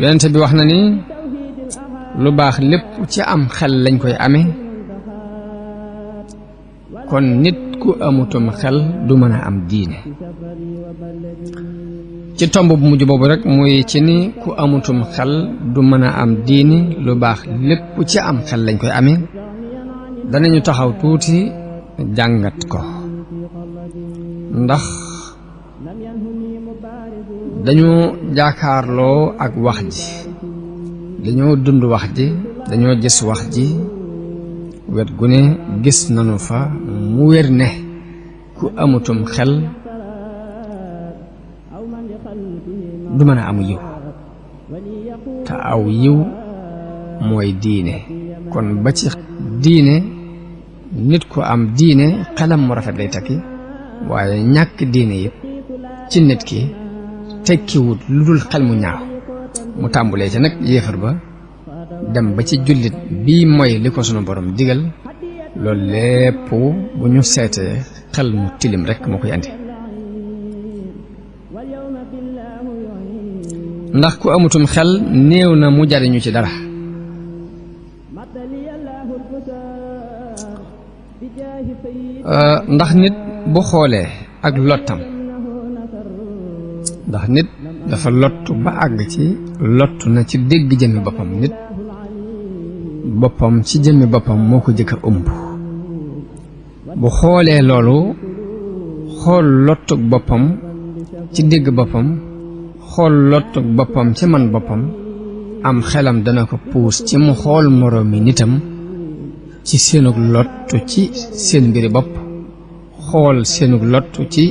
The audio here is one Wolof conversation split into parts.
yonent bi wax na ni lu baax lépp ci am xel lañ koy amee kon nit ku amutum xel du mën a am diine ci tomb bu mujj boobu rek muy ci ni ku amutum xel du mën a am diine lu baax lépp ci am xel lañ koy amee danañu taxaw tuuti jàngat ko ndax dañoo jaakaarloo ak wax ji dañoo dund wax ji dañoo gis wax ji wet gu ne gis nanu fa mu wér ne ku amutum xel du mën a amu yiw te aw yiw mooy diine kon ba ci diine nit ku am diine xelam mu rafet lay takki waaye ñàkk diine yëpp ci nit ki tekkiwut lu dul xel mu ñaaw mu tàmbulee ci nag yéefar ba dem ba ci jullit bii mooy li ko sunu borom digal loolu lépp bu ñu seetee xel mu tilim rek moo koy andi ndax ku amutum xel néew na mu jariñu ci dara ndax nit bu xoolee ak lottam ndax nit dafa lottu ba àgg ci lottu na ci dégg jëmmi boppam nit boppam ci jëmmi boppam moo ko jëkk a ëmb bu xoolee loolu xool lottug boppam ci dégg boppam xool lottug boppam ci man boppam am xelam dana ko puus ci mu xool moroomi nitam ci seenug lottu ci seen mbiri bopp xool seenug lottu ci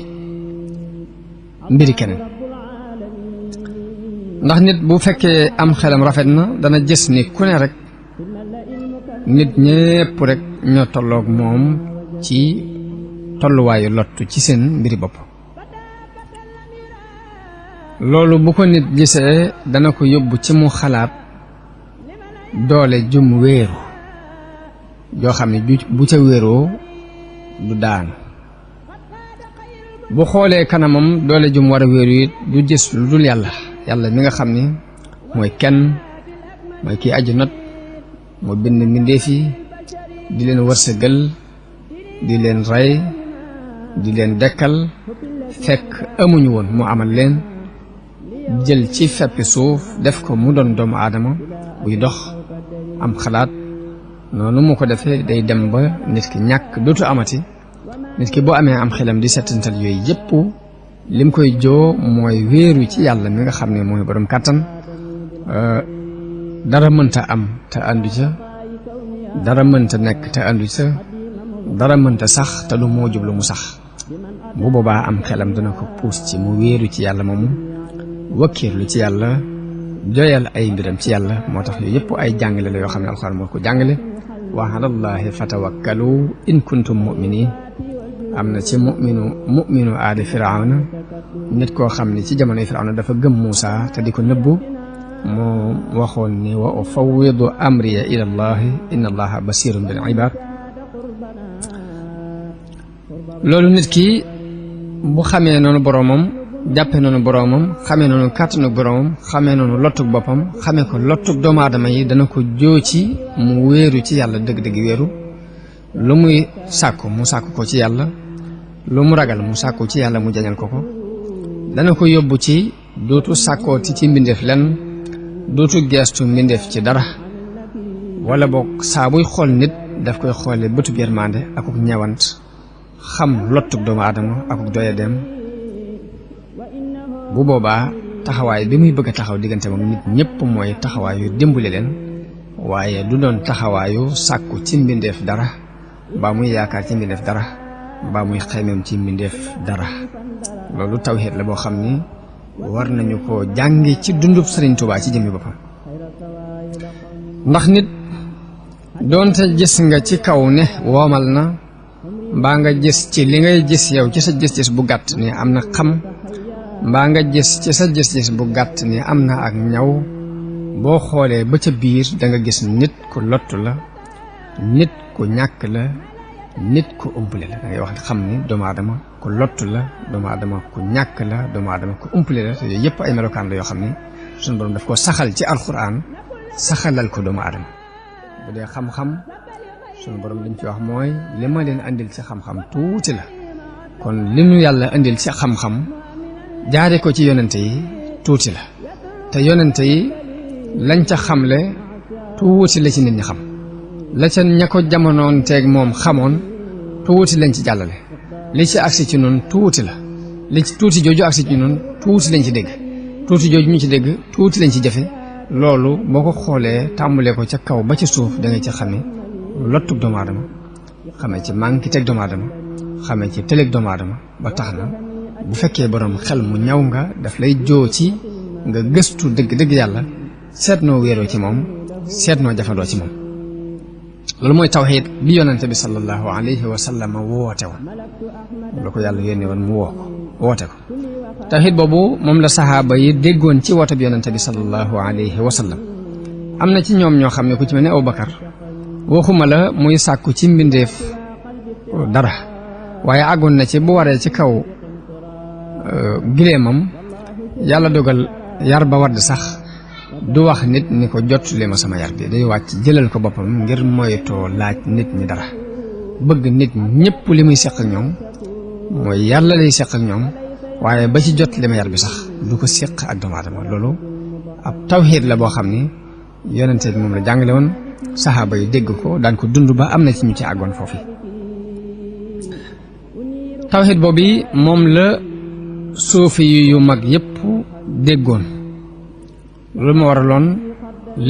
mbiri keneen ndax nit bu fekkee am xelam rafet na dana gis ni ku ne rek nit ñépp rek ñoo tolloog moom ci tolluwaayu lottu ci seen mbiri bopp loolu bu ko nit gisee dana ko yóbbu ci mu xalaat doole jum wéeru joo xam ne bu ca wéeroo du daanu bu xoolee kanamam doole jum war a wéeru it du gis lu dul yàlla mi nga xam ni mooy kenn mooy kii aju not moo bind mbindeef yi di leen wërsëgal di leen rey di leen dekkal fekk amuñu woon mu amal leen jël ci feppi suuf def ko mu doon doomu aadama buy dox am xalaat noonu mu ko defee day dem ba nit ki ñàkk dootu amati nit ki boo amee am xelam di settantal yooyu yépp lim koy joo mooy wéeru ci yàlla mi nga xam ne mooy borom kàttan dara mënta am te àndu ca dara mënta nekk te àndu ca dara mënta sax te du moo jublu mu sax bu boobaa am xelam dana ko puus ci mu wéeru ci yàlla moomu wakkiirlu ci yàlla joyal ay mbiram ci yàlla moo tax yooyu yëpp ay jàngale la yoo xam ne alxuraan moo ko jàngale wa alallahi fatawakkalu in kuntum mu'minin am na ci mu'minu aali firawna nit koo xam ne ci jamonoy firawna dafa gëm Muusa te di ko nëbbu moo waxoon ni wa ufawwidu amriya ila allahi inna allaha basirun bil ibad loolu nit ki bu xamee noonu boroomam jàppee noonu boroomam xamee noonu kàttanu boroomam xamee noonu lottug boppam xamee ko lottug doomu aadama yi dana ko joo ci mu wéeru ci yàlla dëgg-dëgg wéeru lu muy sàkku mu sàkku ko ci yàlla lu mu ragal mu sàkku ci yàlla mu jañal ko dana ko yóbbu ci dootu sàkkooti ci mbindeef lenn dootu geestu mbindeef ci dara wala boog saa buy xool nit daf koy xoole bëtub yërmande akuk ñewant xam lottug doomu aadama ak doya dem bu boobaa taxawaay bi muy bëgg a taxaw diggante moom nit ñëpp mooy taxawaayu dimbali leen waaye du doon taxawaayu sàkku ci mbindeef dara mbaa muy yaakaar ci mbindeef dara mbaa muy xaymeem ci mbindeef dara loolu tawhiid la boo xam ni war nañu ko jàngi ci dundub Sëriñ Tuubaa ci jëmmi boppam ndax nit doonte gis nga ci kaw ne woomal na mbaa nga gis ci li ngay gis yow ci sa gis-gis bu gàtt ni am na xam mbaa nga gis ci sa gis-gis bu gàtt ni am na ak ñaw boo xoolee ba ca biir da nga gis nit ku lottu la nit ku ñàkk la nit ku umpale la da ngay wax xam ni doomu aadama ku lottu la doomu aadama ku ñàkk la doomu aadama ku umpale la te yooyu yëpp ay melokaan la yoo xam ni suñu borom daf ko saxal ci alxuraan saxalal ko doomu aadama bu dee xam-xam suñu borom liñ ci wax mooy li ma leen andil ci xam-xam tuuti la kon li nu yàlla andil ci xam-xam jaare ko ci yonente yi tuuti la te yonente yi lañ ca xamle tuuti la ci nit ñi xam la ca ña ko jamonoon teeg moom xamoon tuuti lañ ci jàllale li ci agsi ci noonu tuuti la li ci tuuti jooju agsi ci noonu tuuti lañ ci dégg tuuti jooju ñu ci dégg tuuti lañ ci jëfe loolu boo ko xoolee tàmbalee ko ca kaw ba ci suuf da nga ci xame lottug doomu aadama xamee ci manki teg doomu aadama xamee ci tëleg doomu aadama ba tax na bu fekkee borom xel mu ñaw nga daf lay joo ci nga gëstu dëgg-dëgg yàlla seet noo wéeroo ci moom seet noo jafandoo ci moom loolu mooy tawxiid bi yonente bi sallallahu alayhi wa sallam woote woon la ko yàlla yónnee woon mu woote ko tawxiid boobu moom la saxaaba yi déggoon ci woote bi yonente bi sallallahu alayhi wa sallam am na ci ñoom ñoo xam ne ku ci mel ne Abubakar waxuma la muy sàkku ci mbindeef dara waaye àggoon na ci bu waree ci kaw gileemam yàlla dogal yar ba wadd sax du wax nit ni ko jot li ma sama yar bi day wàcc jëlal ko boppam ngir moytoo laaj nit ñi dara bëgg nit ñëpp li muy seq ak ñoom mooy yàlla lay seq ak ñoom waaye ba ci jot li ma yar bi sax du ko seq ak doomu aadama loolu ab tawxiid la boo xam ni yonente bi moom la jàngale woon saxaaba yi dégg ko daan ko dund ba am na ci ñu ci àggoon foofu tawxiid boobu moom la suufi yu mag yépp déggoon loolu ma waraloon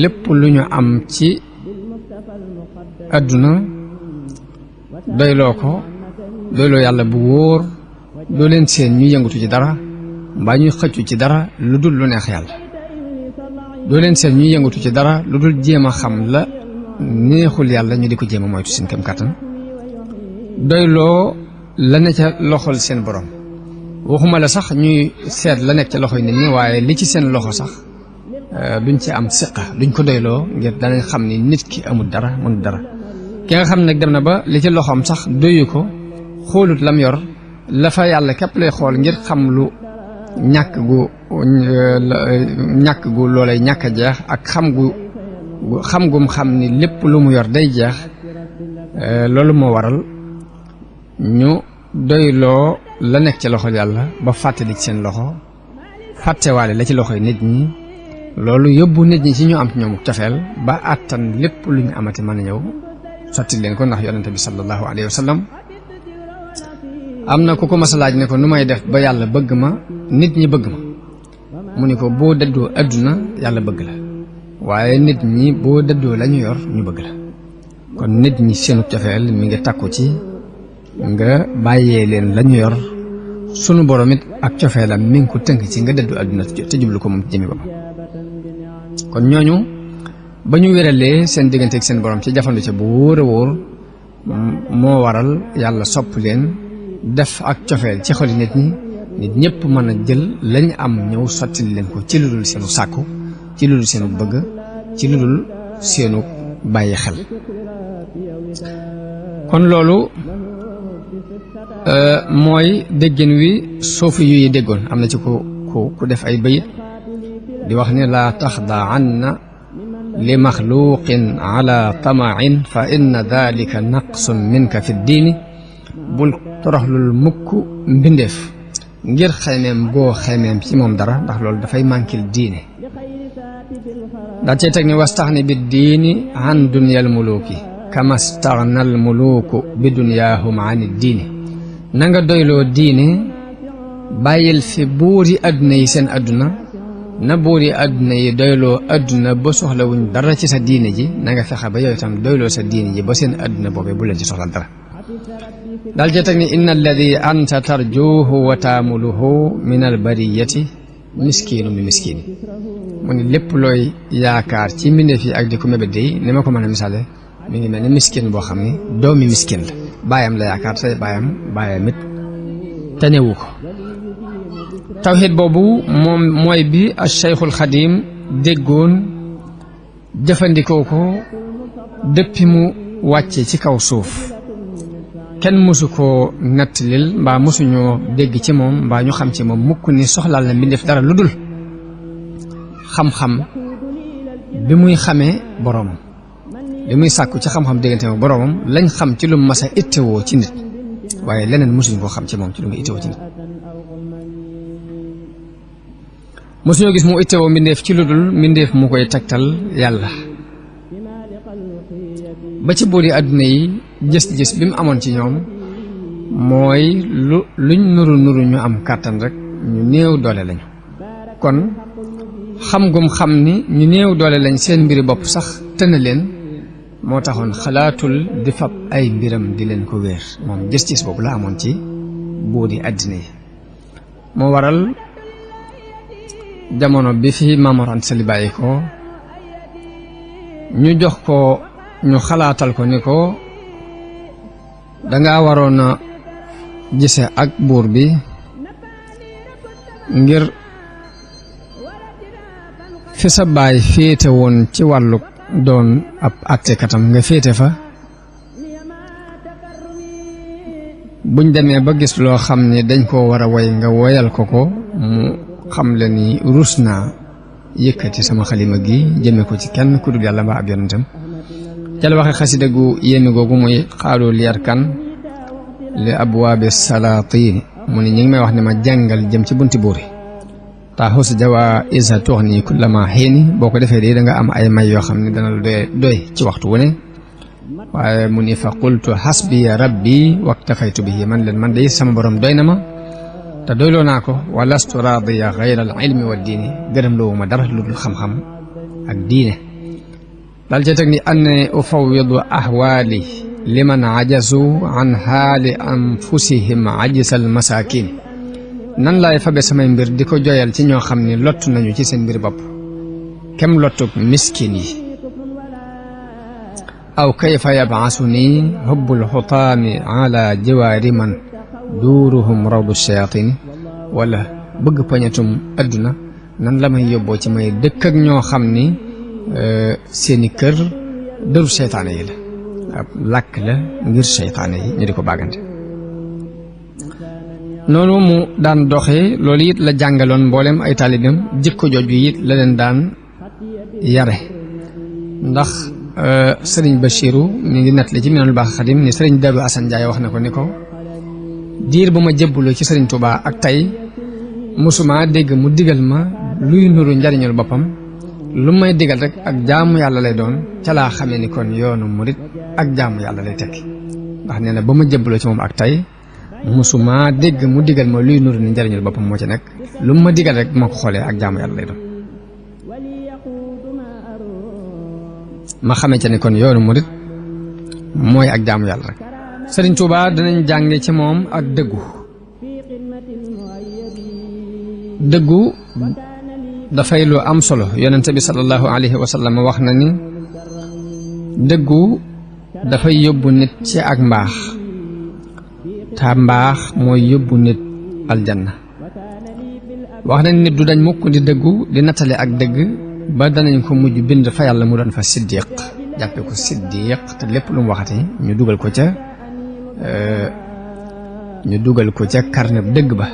lépp lu ñu am ci àdduna doyloo ko doyloo yàlla bu wóor doo leen seen ñu yëngatu ci dara mbaa ñuy xëccu ci dara lu dul lu neex yàlla doo leen seen ñuy yëngatu ci dara lu dul jéem a xam la neexul yàlla ñu di ko jéem a moytu seen kem kàttan doyloo la ne ca loxol seen borom waxuma la sax ñuy seet la nekk ca loxoy nit ñi waaye li ci seen loxo sax duñ ci am siqa duñ ko doyloo ngir danañ xam ni nit ki amul dara mënul dara ki nga xam nag dem na ba li ci loxoom sax doyu ko xoolut lam yor la fa yàlla képp lay xool ngir xam lu ñàkk gu loolay ñàkk a jeex ak xam gum xam ni lépp lu mu yor day jeex loolu moo waral ñu doyloo la nekk ci loxo yàlla ba fàtte li ci seen loxo fàttewaale la ci loxoy nit ñi loolu yóbbu nit ñi ci ñu am ci ñoom cofeel ba àttan lépp lu ñu amati mën a ñëw sotti leen ko ndax yonente bi sallallahu alayhi wa sallam am na ku ko mas a laaj ne ko nu may def ba yàlla bëgg ma nit ñi bëgg ma mu ni ko boo dëddoo adduna yàlla bëgg la waaye nit ñi boo dëddoo la ñu yor ñu bëgg la kon nit ñi seenu cofeel mi ngi takku ci nga bàyyee leen la ñu yor sunu borom it ak cofeelam mi ngi ko tënk ci nga dëddu adduna te jublu ko moom ci jëmi boppam kon ñooñu ba ñu wéralee seen diggante ak seen borom ci jafandu ca bu wóor a wóor moo waral yàlla sopp leen def ak cofeel ci xoli nit ñi nit ñëpp mën a jël lañ am ñëw sottili leen ko ci lu dul seenu sàkku ci lu dul seenu bëgg ci lu dul seenu bàyyi xel kon loolu mooy déggin wi soofi yu yi déggoon am na ci ku def ay bayit di wax ne laa taxda anna li maxluqin ala tamain fa inna dalika naqsun minka fi ddiini bul toroxlul mukk mbindeef ngir xemeem goo xemeem ci moom dara ndax loolu dafay mànkil diine daa cey teg ni wastaxni bi diini an dunyal muluki kama staxna al muluku bi dunyaahum an diini na nga doyloo diine bàyyil fi buuri àdduna yi seen àdduna na buuri àdduna yi doyloo àdduna ba soxlawuñ dara ci sa diine ji na nga fexe ba yow itam doyloo sa diine ji ba seen àdduna boobee bu leen ci soxla dara daal ci teg ni inna alladi anta tarjuhu wa taamuluhu min al bariyati miskiinu mi miskiini mu ne lépp looy yaakaar ci mbindeef yi ak di ko mébét day ni ma ko mën a misaale mi ngi mel ni miskin boo xam ne doomi miskin la baayam la yaakaar say baayam it tanewu ko tawxiid boobu moom mooy bi al Cheikhul Xadim déggoon jëfandikoo ko dëppi mu wàcce ci kaw suuf kenn mësu koo nattalil mbaa mësuñoo dégg ci moom mbaa ñu xam ci moom mukk ni soxlaal na mbindeef dara lu dul xam-xam bi muy xamee boroomam bi muy sàkku ci xam-xam diggante ak boroomam lañ xam ci lu mas a ittewoo ci nit waaye leneen mësuñu koo xam ci moom ci lu nga ittewoo ci nit mësuñoo gis mu ittewoo mbindeef ci lu dul mbindeef mu koy tegtal yàlla ba ci buuri àdduna yi gis-gis bi mu amoon ci ñoom mooy luñ nuru ñu am kàttan rek ñu néew doole lañu kon xam gum xam ni ñu néew doole lañ seen mbiri bopp sax tëna leen moo taxoon xalaatul di fab ay mbiram di leen ko wéer moom gis-gis boobu la amoon ci buuri àddina yi moo waral jamono bi fi Maam Mor Anta Sali bàyyi ko ñu jox ko ñu xalaatal ko ni ko danga waroon a gise ak buur bi ngir fi sa baay féete woon ci wàllu doon ab àttekatam nga féete fa buñ demee ba gis loo xam ne dañ koo war a woy nga woyal ko mu xam le ni rus naa yëkkati sama xalima gi jëme ko ci kenn ku dul yàlla mbaa ab yonentam ca la waxe xasida gu yénn googu muy xaalu liyar kan li abwaabi salaatiin mu ne ñi ngi may wax ne ma jàngal jëm ci bunti buur yi taaxus jawaa isa toox nii kullama xiini boo ko defee de da nga am ay may yoo xam ne dana la doy ci waxtu wu ne waaye mu ni fa qultu xasbiya rabbi waktafaytu bihi man leen man day sama borom doy na ma te doyloo naa ko wa lastu raadiya gayra al ilmi wa diini gërëm loowu ma dara lu dul xam-xam ak diine dal ca teg ni anne ufawidu ahwaali liman ajazu an haali anfusihim ajisal masaakin nan laay fabe samay mbir di ko joyal ci ñoo xam ne lott nañu ci seen mbir bopp kem lottuk miskin yi aw kayfa yabaasu nii hubbul xutaami ala jiwaari man duuruhum rawdu shayaatini wala bëgg pañatum adduna nan la may yóbboo ci may dëkk ak ñoo xam ni seeni kër dëru seytaane yi la ab làkk la ngir seytaane yi ñu di ko bàggante noonu mu daan doxee loolu it la jàngaloon mboolem ay taalibeem jikko jooju it la leen daan yare ndax sëriñ Bachiru mi ngi nettali ci Minanul Baaxil Xadim ni sëriñ Daru Asan Njaay wax na ko ni ko diir bu ma jébbaloo ci sëriñ Tuubaa ak tey mosuma dégg mu digal ma luy nuru njariñul boppam lu may digal rek ak jaamu yàlla lay doon ca laa xamee ni kon yoonu murit ak jaamu yàlla lay tekki ndax nee na ba ma jébbaloo ci moom ak tey musuma dégg mu digal ma luy nuru ni njariñul boppam moo ci nekk lu ma digal rek ma ko xoolee ak jaamu yàlla lay doon ma xamee ca ni kon yoonu murit mooy ak jaamu yàlla rek Sëriñ Tuubaa danañ jànge ci moom ak dëggu dafay lu am solo yonente bi sallallahu alayhi wa sallam wax na ni dëggu dafay yóbbu nit ci ak mbaax ta mbaax mooy yóbbu nit aljanna wax na nit du dañ mukk di dëggu di nattale ak dëgg ba danañ ko mujj bind fa yàlla mu doon fa siddiq jàppe ko siddiq te lépp lu mu waxati ñu dugal ko ca karneb dëgg ba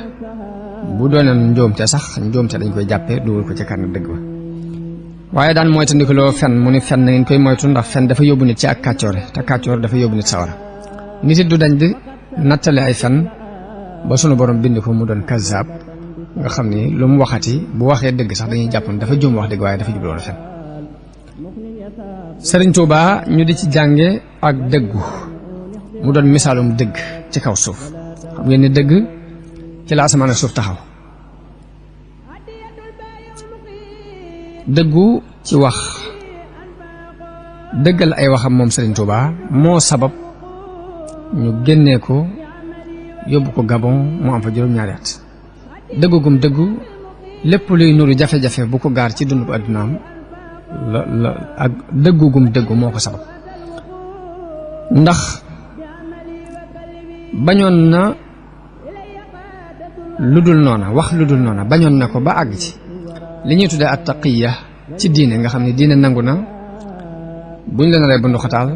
bu doonoon njoomte sax njoomte dañ koy jàppe dugal ko ca karneb dëgg ba waaye daan moytandikuloo fen mu ni fen na ngeen koy moytu ndax fen dafa yóbbu nit ci ak kàccoore te kàccoor dafa yóbbu nit sawara nit it du dañ di nattale ay fen ba sunu borom bind ko mu doon kazaab nga xam ni lu mu waxati bu waxee dëgg sax dañuy jàpp dafa juum wax dëgg waaye dafa jubloon fen Sëriñ Tuubaa ñu di ci jànge ak dëggu mu doon misaalum dëgg ci kaw suuf xam ngeen ne dëgg ci la asamaan ak suuf taxaw dëggu ci wax dëggal ay waxam moom Serigne Touba moo sabab ñu génnee ko yóbbu ko Gabon mu am fa juróom-ñaari at dëggu gum dëggu lépp luy nuru jafe-jafe bu ko gaar ci dund bu addunaam la ak dëggu gum dëggu moo ko sabab ndax bañoon na lu dul noona wax lu dul noona bañoon na ko ba àgg ci li ñuy tuddee at taqiya ci diine nga xam ne diine nangu na buñ la naree bundu xataal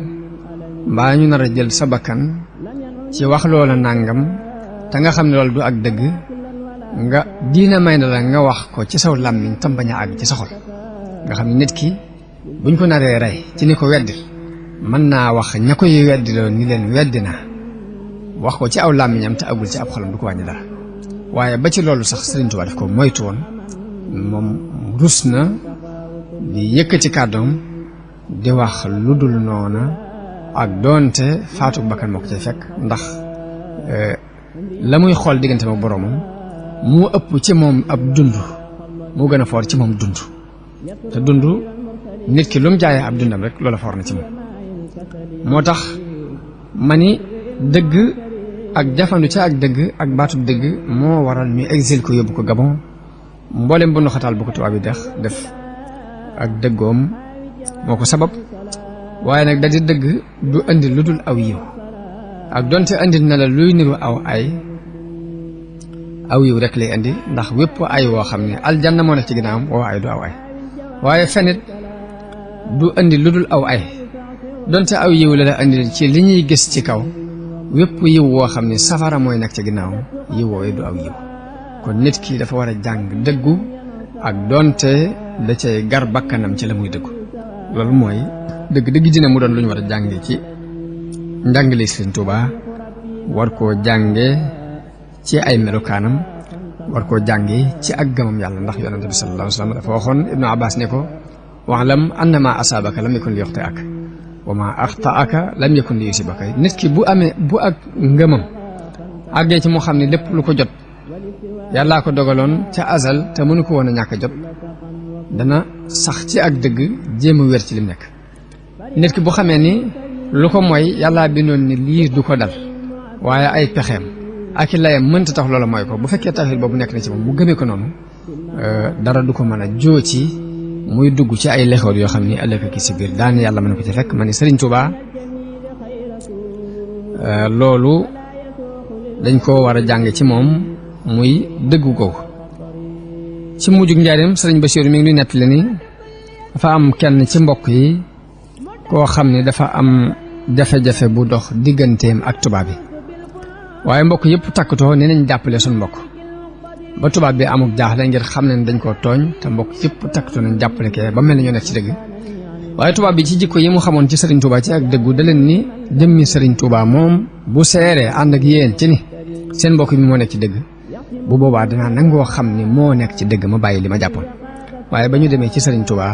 mbaa ñu nar a jël sa bakkan ci wax loola nàngam te nga xam ne loolu du ak dëgg nga diine may na la nga wax ko ci saw làmmiñ tam bañ a àgg ci sa xol nga xam ne nit ki buñ ko naree rey ci ni ko weddi mën naa wax ña koy weddi loolu ni leen weddi naa wax ko ci aw làmmiñam te agul ci ab xolam du ko wàññi dara waaye ba ci loolu sax Serigne Touba daf ko moytu woon moom rus na di yëkkati kàddoom di wax lu dul noona ak doonte faatu bakkan moo ko cay fekk ndax la muy xool diggante ma boroomam moo ëpp ci moom ab dund moo gën a foor ci moom dund te dund nit ki lu mu jaayee ab dundam rek loola foor na ci moom moo tax ma ni dëgg ak jafandu ca ak dëgg ak baatub dëgg moo waral ñu exil ko yóbbu ko Gabon mboolem bu xataal bu ko tubaab yi def ak dëggoom moo ko sabab waaye nag da di dëgg du andi lu dul aw yiw ak donte andi na la luy niru aw yiw rek lay andi ndax wépp ay woo xam ne aljanna moo nekk ci ginnaawam woo ay du aw ay waaye fenit du andi lu dul aw ay donte aw yiw la la andi ci li ñuy gis ci kaw wépp yiw woo xam ne safara mooy nekk ci ginnaawam yiw woowee du aw yiw kon nit ki dafa war a jàng dëggu ak donte da cay gar bakkanam ci la muy dëggu loolu mooy dëgg dina mu doon lu ñu war a jànge ci njàngale Serigne Touba war koo jànge ci ay melokaanam war koo jànge ci ak gëmam yàlla ndax yonente bi sallallahu alayhi wa sallam dafa waxoon Ibnu Abbas ne ko wa'lam anna ma asaabaka lam yakun li yuxti'aka wa ma axta'aka lam yakun li yusibaka nit ki bu ak ngëmam àggee ci moo xam ne lépp lu ko jot yàllaa ko dogaloon ca azal te mënu ko woon a ñàkk a jot dana sax ci ak dëgg jéem a wér ci lim nekk nit ki bu xamee ni lu ko mooy yàllaa bindoon ni lii du ko dal waaye ay pexeem ak i layam mënta tax loola mooy ko bu fekkee tawhid boobu nekk na ci moom mu gëmee ko noonu dara du ko mën a joo ci muy dugg ci ay lexoor yoo xam ni ëllëg ki si biir daan yàlla mën ko ci fekk ma ni Serigne Touba loolu dañ koo war a jàng ci moom muy dëggu googu ci mujjug njaareem Serigne Bassirou mi ngi nuy nettali ni dafa am kenn ci mbokk yi koo xam ne dafa am jafe-jafe bu dox digganteem ak tubaab bi waaye mbokk yëpp takkatoo ne nañ jàppale suñ mbokk ba tubaab bi amuk jaaxle ngir xam ne dañ koo tooñ te mbokk yëpp takkatoo nañ jàppale kee ba mel ne ñoo nekk ci dëgg waaye tubaab bi ci jikko yi mu xamoon ci Serigne Touba ci ak dëggu da leen ni jëmmi Serigne Touba moom bu seeree ànd ak yéen ci ni seen mbokk bi moo nekk ci dëgg bu boobaa danaa nangoo xam ni moo nekk ci dëgg ma bàyyi li ma jàppoon waaye ba ñu demee ci Serigne Touba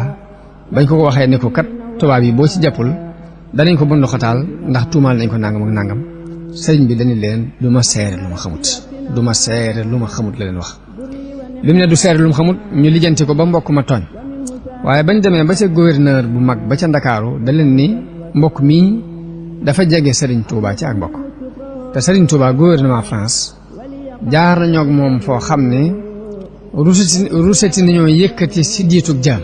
bañ ko waxee ne ko kat tubaab yi boo ci jàppul danañ ko bundu xataal ndax tuumaal nañ ko nangam ak nangam sëriñ bi dañu leen du ma seere lu ma xamut du ma seere lu ma xamut la leen wax bi mu ne du seere lu ma xamut ñu lijjanti ko ba mbokk ma tooñ waaye bañ demee ba ca gouverneur bu mag ba ca Ndakaaru da leen ni mbokk mii dafa jege Serigne Touba ci ak mbokk te Serigne Touba gouvernement France jaar nañoo ak moom foo xam ne ruseti nañoo yëkkati si diitug jaam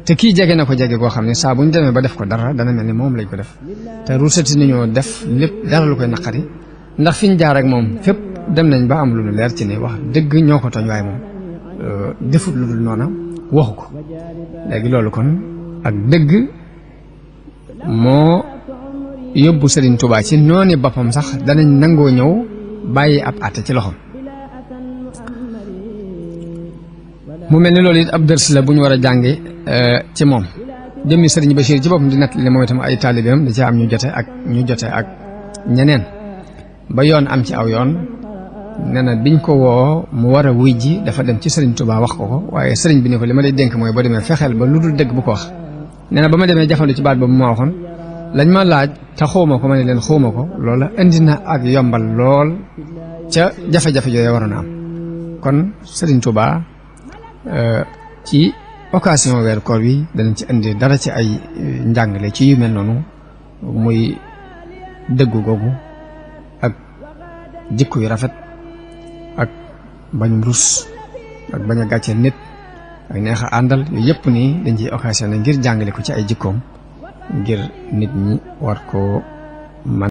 te kii jege na ko jege goo xam ne saa bu ñu demee ba def ko dara dana mel ni moom lañ ko def te ruseti nañoo def lépp dara lu koy naqari ndax fi ñu jaar ak moom fépp dem nañ ba am lu leer ci ne wax dëgg ñoo ko tooñ waaye moom defut lu dul noona waxu ko léegi loolu kon ak dëgg moo yóbbu Serigne Touba ci noonu boppam sax danañ nangoo ñëw bàyyi ab àtte ci loxoom mu mel ni loolu it ab dërs la bu ñu war a jànge ci moom jëmmi Serigne Bachir ci boppam di nettali moom itam ay taalibeem da ci am ñu jote ak ñeneen ba yoon am ci aw yoon nee na biñ ko woo mu war a wuy ji dafa dem ci Serigne Touba wax ko waaye Serigne bi ne ko li ma lay dénk mooy boo demee fexeel ba lu dul dëgg bu ko wax nee na ba ma demee jafandu ci baat boobu ma waxoon lañ ma laaj te xawma ko ma ne leen xawma ko loola indi na ak yombal lool ca jafe-jafe yooyu waroon a am kon Serigne Touba ci occasion weer koor bi danañ ci indi dara ci ay njàngale ci yu mel noonu muy dëggu googu ak jikko yu rafet ak bañum rus ak bañ a gàcceel nit ak neex a àndal yooyu yëpp nii dañ ciy occasion ngir jàngale ko ci ay jikkoom ngir nit ñi war koo man